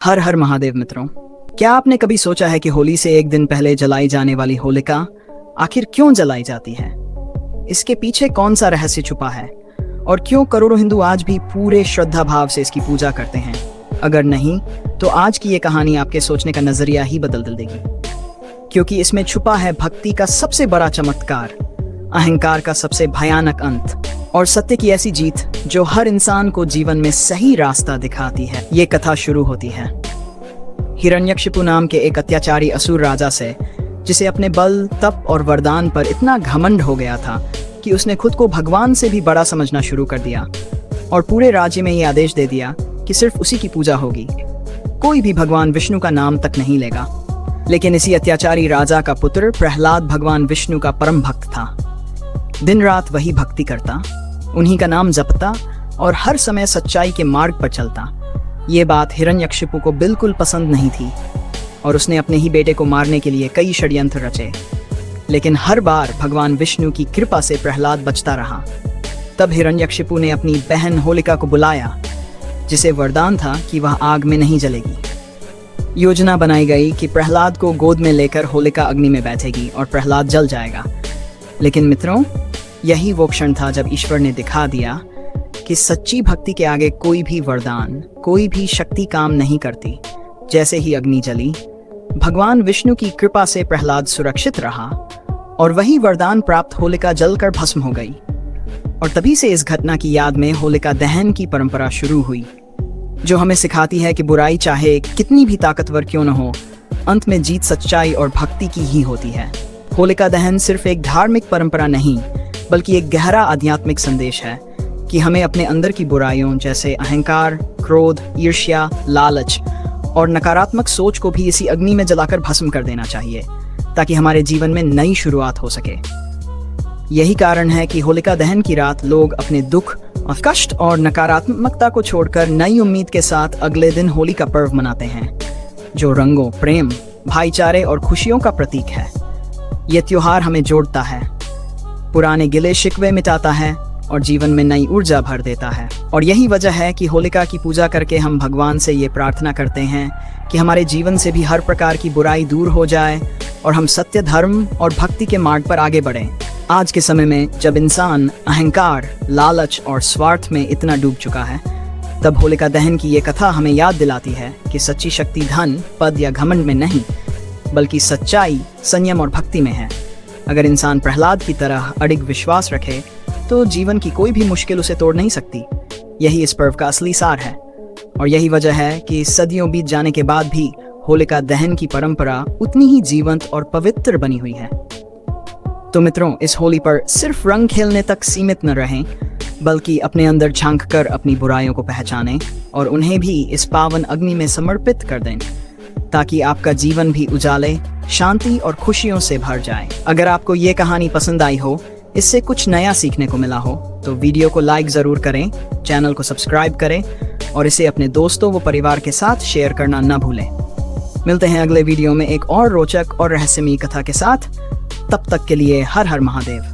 हर हर महादेव मित्रों, क्या आपने कभी सोचा है कि होली से एक दिन पहले जलाई जाने वाली होलिका आखिर क्यों जलाई जाती है? इसके पीछे कौन सा रहस्य छुपा है और क्यों करोड़ों हिंदू आज भी पूरे श्रद्धा भाव से इसकी पूजा करते हैं? अगर नहीं तो आज की ये कहानी आपके सोचने का नजरिया ही बदल देगी, क्योंकि इसमें छुपा है भक्ति का सबसे बड़ा चमत्कार, अहंकार का सबसे भयानक अंत और सत्य की ऐसी जीत जो हर इंसान को जीवन में सही रास्ता दिखाती है। ये कथा शुरू होती है हिरण्यकशिपु नाम के एक अत्याचारी असुर राजा से, जिसे अपने बल, तप और वरदान पर इतना घमंड हो गया था कि उसने खुद को भगवान से भी बड़ा समझना शुरू कर दिया और पूरे राज्य में ये आदेश दे दिया कि सिर्फ उसी की पूजा होगी, कोई भी भगवान विष्णु का नाम तक नहीं लेगा। लेकिन इसी अत्याचारी राजा का पुत्र प्रहलाद भगवान विष्णु का परम भक्त था। दिन रात वही भक्ति करता, उन्हीं का नाम जपता और हर समय सच्चाई के मार्ग पर चलता। ये बात हिरण्यकशिपु को बिल्कुल पसंद नहीं थी और उसने अपने ही बेटे को मारने के लिए कई षड्यंत्र रचे, लेकिन हर बार भगवान विष्णु की कृपा से प्रहलाद बचता रहा। तब हिरण्यकशिपु ने अपनी बहन होलिका को बुलाया, जिसे वरदान था कि वह आग में नहीं जलेगी। योजना बनाई गई कि प्रहलाद को गोद में लेकर होलिका अग्नि में बैठेगी और प्रहलाद जल जाएगा। लेकिन मित्रों, यही वो क्षण था जब ईश्वर ने दिखा दिया कि सच्ची भक्ति के आगे कोई भी वरदान, कोई भी शक्ति काम नहीं करती। जैसे ही अग्नि जली, भगवान विष्णु की कृपा से प्रहलाद सुरक्षित रहा और वही वरदान प्राप्त होलिका जलकर भस्म हो गई। और तभी से इस घटना की याद में होलिका दहन की परंपरा शुरू हुई, जो हमें सिखाती है कि बुराई चाहे कितनी भी ताकतवर क्यों न हो, अंत में जीत सच्चाई और भक्ति की ही होती है। होलिका दहन सिर्फ एक धार्मिक परंपरा नहीं, बल्कि एक गहरा आध्यात्मिक संदेश है कि हमें अपने अंदर की बुराइयों जैसे अहंकार, क्रोध, ईर्ष्या, लालच और नकारात्मक सोच को भी इसी अग्नि में जलाकर भस्म कर देना चाहिए, ताकि हमारे जीवन में नई शुरुआत हो सके। यही कारण है कि होलिका दहन की रात लोग अपने दुख और कष्ट और नकारात्मकता को छोड़कर नई उम्मीद के साथ अगले दिन होली का पर्व मनाते हैं, जो रंगों, प्रेम, भाईचारे और खुशियों का प्रतीक है। ये त्योहार हमें जोड़ता है, पुराने गिले शिकवे मिटाता है और जीवन में नई ऊर्जा भर देता है। और यही वजह है कि होलिका की पूजा करके हम भगवान से ये प्रार्थना करते हैं कि हमारे जीवन से भी हर प्रकार की बुराई दूर हो जाए और हम सत्य, धर्म और भक्ति के मार्ग पर आगे बढ़ें। आज के समय में जब इंसान अहंकार, लालच और स्वार्थ में इतना डूब चुका है, तब होलिका दहन की ये कथा हमें याद दिलाती है कि सच्ची शक्ति धन, पद या घमंड में नहीं, बल्कि सच्चाई, संयम और भक्ति में है। अगर इंसान प्रहलाद की तरह अडिग विश्वास रखे तो जीवन की कोई भी मुश्किल उसे तोड़ नहीं सकती। यही इस पर्व का असली सार है और यही वजह है कि सदियों बीत जाने के बाद भी होलिका दहन की परंपरा उतनी ही जीवंत और पवित्र बनी हुई है। तो मित्रों, इस होली पर सिर्फ रंग खेलने तक सीमित न रहें, बल्कि अपने अंदर झांक कर अपनी बुराइयों को पहचानें और उन्हें भी इस पावन अग्नि में समर्पित कर दें, ताकि आपका जीवन भी उजाले, शांति और खुशियों से भर जाए। अगर आपको ये कहानी पसंद आई हो, इससे कुछ नया सीखने को मिला हो, तो वीडियो को लाइक जरूर करें, चैनल को सब्सक्राइब करें और इसे अपने दोस्तों व परिवार के साथ शेयर करना न भूलें। मिलते हैं अगले वीडियो में एक और रोचक और रहस्यमयी कथा के साथ। तब तक के लिए हर हर महादेव।